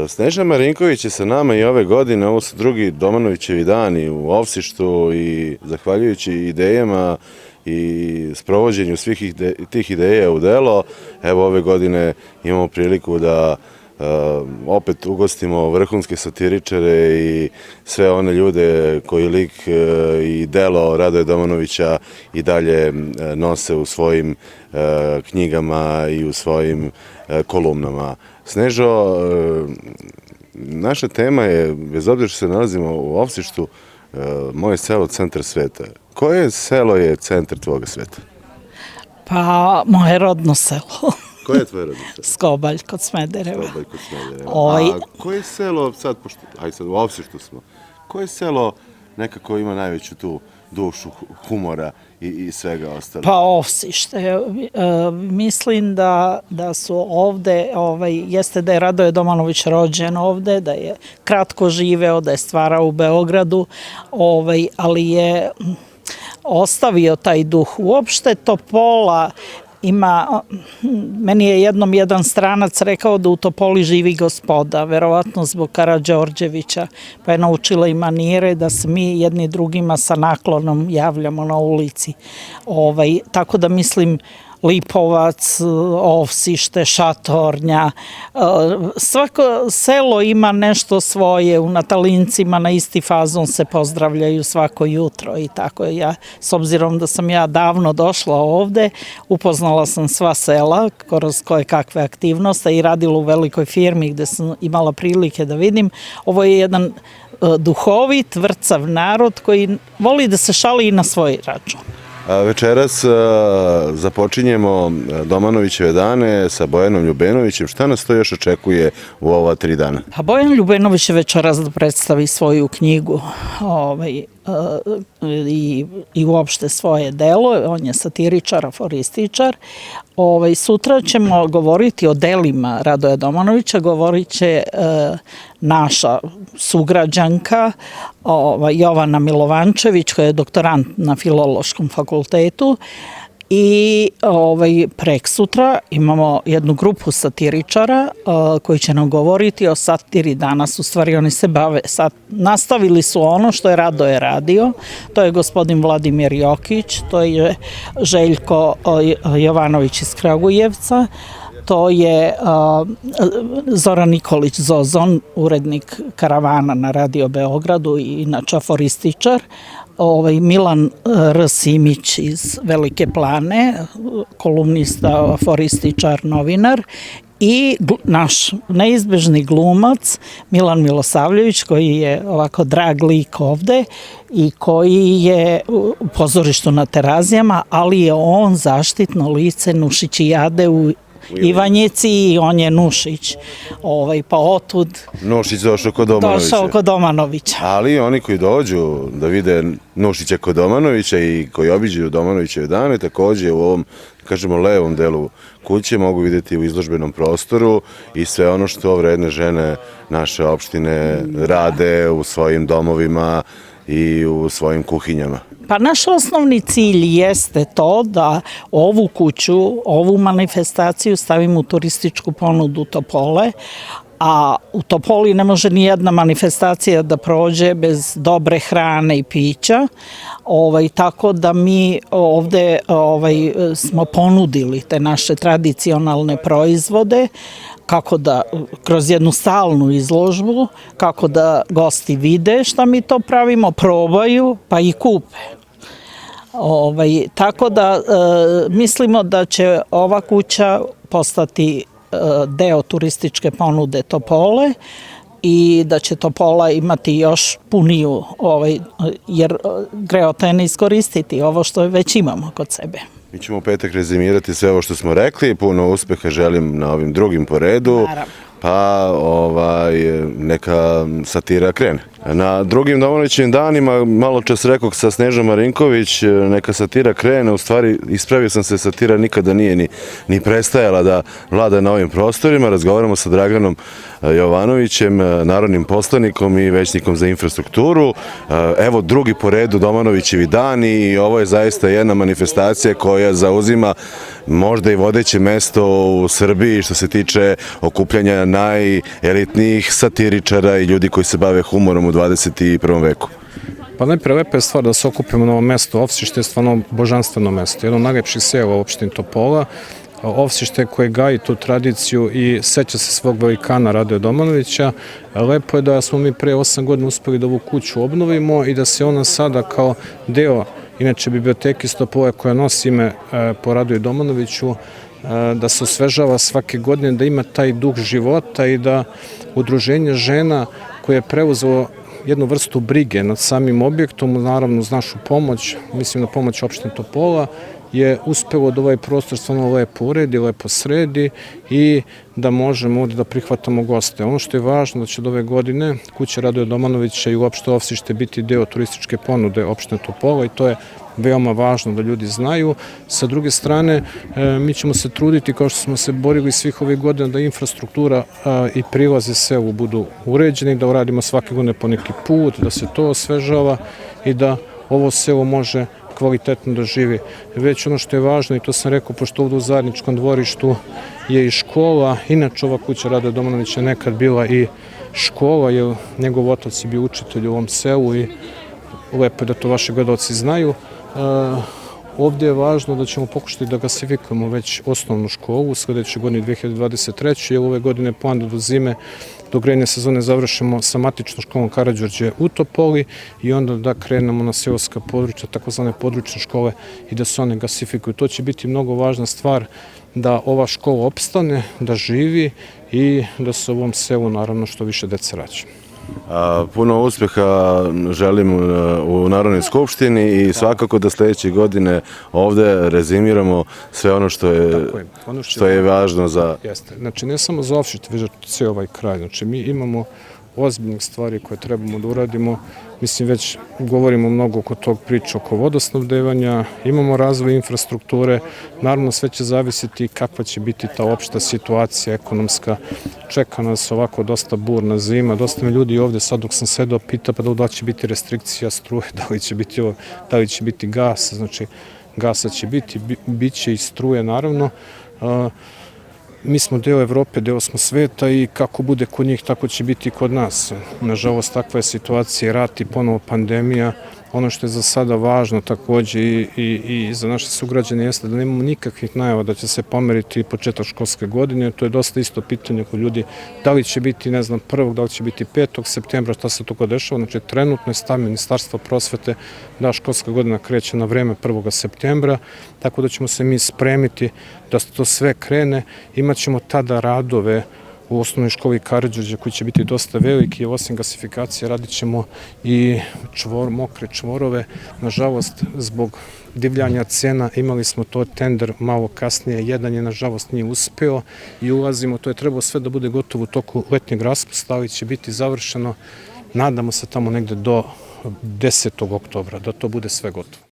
Snežana Marinković je sa nama i ove godine, ovo su drugi Domanovićevi dani u Ovsištu i zahvaljujući idejama i sprovođenju svih tih ideja u delo, evo ove godine imamo priliku da opet ugostimo vrhunske satiričare i sve one ljude koji lik i delo Radoja Domanovića i dalje nose u svojim knjigama i u svojim kolumnama. Snežo, naša tema je, bez obzira što se nalazimo u Ovsištu, moje selo centar sveta. Koje selo je centar tvoga sveta? Pa, moje rodno selo. Koje je tvoje rodno selo? Skobalj kod Smedereva. Skobalj kod Smedereva. A koje selo, sad, pošto, ajde sad u Ovsištu smo, koje selo nekako ima najveću tu dušu, humora i svega ostalo? Pa Ovsište. Mislim da su ovde, jeste da je Radoje Domanović rođen ovde, da je kratko živeo, da je stvarao u Beogradu, ali je ostavio taj duh. Uopšte Topola ima, meni je jednom jedan stranac rekao da u Topoli živi gospoda, verovatno zbog Karađorđevića, pa je naučila i manire da se mi jedni drugima sa naklonom javljamo na ulici. Tako da mislim Lipovac, Ovsište, Šatornja, svako selo ima nešto svoje, u Natalincima na isti fazon se pozdravljaju svako jutro i tako. S obzirom da sam ja davno došla ovde, upoznala sam sva sela kroz koje kakve aktivnosti i radila u velikoj firmi gde sam imala prilike da vidim. Ovo je jedan duhovit, vrcav narod koji voli da se šali i na svoj račun. Večeras započinjemo Domanovićeve dane sa Bojanom Ljubenovićem. Šta nas to još očekuje u ova 3 dana? Pa Bojan Ljubenović će večeras da predstavi svoju knjigu i uopšte svoje delo. On je satiričar, aforističar. Sutra ćemo govoriti o delima Radoja Domanovića. Govorit će naša sugrađanka Jovana Milovančević, koja je doktorant na Filološkom fakultetu. I preksutra imamo jednu grupu satiričara koji će nam govoriti o satiri danas. U stvari oni se bave, nastavili su ono što je Radoje radio. To je gospodin Vladimir Jokić, to je Željko Jovanović iz Kragujevca, to je Zoran Nikolić Zozon, urednik Karavana na Radio Beogradu i inače aforističar, Milan R. Simić iz Velike Plane, kolumnista, aforističar, novinar, i naš neizbežni glumac Milan Milosavljević, koji je ovako drag lik ovde i koji je u pozorištu na Terazijama, ali je on zaštitno lice Nušićijade u Ivanjici i on je Nušić, pa otud Nušić došao kod Domanovića. Ali oni koji dođu da vide Nušića kod Domanovića i koji obiđu Domanovićeve dane, takođe u ovom, kažemo, levom delu kuće mogu vidjeti u izložbenom prostoru i sve ono što vredne žene naše opštine rade u svojim domovima i u svojim kuhinjama. Pa naš osnovni cilj jeste to da ovu kuću, ovu manifestaciju stavimo u turističku ponudu Topole, a u Topoli ne može ni jedna manifestacija da prođe bez dobre hrane i pića, tako da mi ovde smo ponudili te naše tradicionalne proizvode, kako da, kroz jednu stalnu izložbu, kako da gosti vide šta mi to pravimo, probaju, pa i kupe. Tako da mislimo da će ova kuća postati deo turističke ponude Topole i da će Topola imati još puniju, jer greota je ne iskoristiti ovo što već imamo kod sebe. Mi ćemo u petak rezimirati sve ovo što smo rekli, puno uspeha želim na ovim drugim po redu. pa neka satira krene. Na drugim Domanovićevim danima, malo čas rekao sa Snežom Marinković, neka satira krene, u stvari ispravio sam se, satira nikada nije ni prestajala da vlada na ovim prostorima. Razgovaramo sa Draganom Jovanovićem, narodnim poslanikom i većnikom za infrastrukturu. Evo drugi po redu Domanovićevi dani i ovo je zaista jedna manifestacija koja zauzima možda i vodeće mesto u Srbiji što se tiče okupljanja najelitnijih satiričara i ljudi koji se bave humorom u 21. veku. Pa najpre lepa je stvar da se okupimo na ovom mestu. Ovsište je stvarno božanstveno mesto. Jedno od najlepših sela u opštini Topola. Ovsište koje gaji tu tradiciju i seća se svog velikana Radoja Domanovića. Lepo je da smo mi pre 8 godina uspeli da ovu kuću obnovimo i da se ona sada kao deo, inače biblioteke iz Topole koja nosi ime po Radoju Domanoviću, da se osvežava svake godine, da ima taj duh života i da udruženje žena koje je preuzelo jednu vrstu brige nad samim objektom, naravno uz našu pomoć, mislim na pomoć opštine Topola, je uspelo da ovaj prostor stvarno lepo uredi, lepo sredi i da možemo ovdje da prihvatamo goste. Ono što je važno da će od ove godine kuća Radoja Domanovića i uopšte Ovsište biti deo turističke ponude opštine Topola i to je veoma važno da ljudi znaju. Sa druge strane, mi ćemo se truditi, kao što smo se borili svih ovih godina, da infrastruktura i prilaze selu budu uređeni, da uradimo svake godine po neki put, da se to osvežava i da ovo selo može kvalitetno da živi. Već ono što je važno, i to sam rekao, pošto ovdje u zajedničkom dvorištu je i škola, inače ova kuća Radoja Domanovića nekad bila i škola, jer njegov otac je bio učitelj u ovom selu i lepo je da to vaši gledalci znaju. Ovdje je važno da ćemo pokušati da gasifikujemo već osnovnu školu u sledećoj godini 2023. jer ove godine plan da do zime, do grejne sezone završimo sa matičnom školom Karađorđe u Topoli i onda da krenemo na seoska područja, takozvane područne škole i da se one gasifikuju. To će biti mnogo važna stvar da ova škola opstane, da živi i da se u ovom selu naravno što više dece rađa. Puno uspeha želim u Narodnoj skupštini i svakako da sledeće godine ovde rezimiramo sve ono što je važno za... Jeste. Znači, ne samo za Ovsište, već za cijel ovaj kraj. Znači, mi imamo ozbiljnih stvari koje trebamo da uradimo. Mislim, već govorimo mnogo oko tog priča oko vodosnabdevanja, imamo razvoj infrastrukture, naravno sve će zavisiti kakva će biti ta opšta situacija ekonomska. Čeka nas ovako dosta burna zima, dosta me ljudi ovde sad dok sam sedao pita pa da li će biti restrikcija struje, da li će biti gas, znači gasa će biti, bit će i struje naravno. Mi smo deo Evrope, deo smo sveta i kako bude kod njih, tako će biti i kod nas. Nažalost, takva je situacija, rat i ponovo pandemija. Ono što je za sada važno takođe i za naše sugrađane jeste da nemamo nikakvih najava da će se pomeriti početak školske godine. To je dosta isto pitanje kod ljudi da li će biti, ne znam, 1. da li će biti 5. septembra, šta se toga dešava. Znači, trenutno je stav Ministarstva prosvete da školska godina kreće na vreme 1. septembra, tako da ćemo se mi spremiti da to sve krene. Imaćemo tada radove u osnovnoj školi Karađorđe koji će biti dosta veliki, osim gasifikacije radit ćemo i mokre čvorove. Nažalost, zbog divljanja cena imali smo to tender malo kasnije, jedan je nažalost nije uspeo i ulazimo, to je trebalo sve da bude gotovo u toku letnjeg raspusta, ali će biti završeno, nadamo se tamo negde do 10. oktobra, da to bude sve gotovo.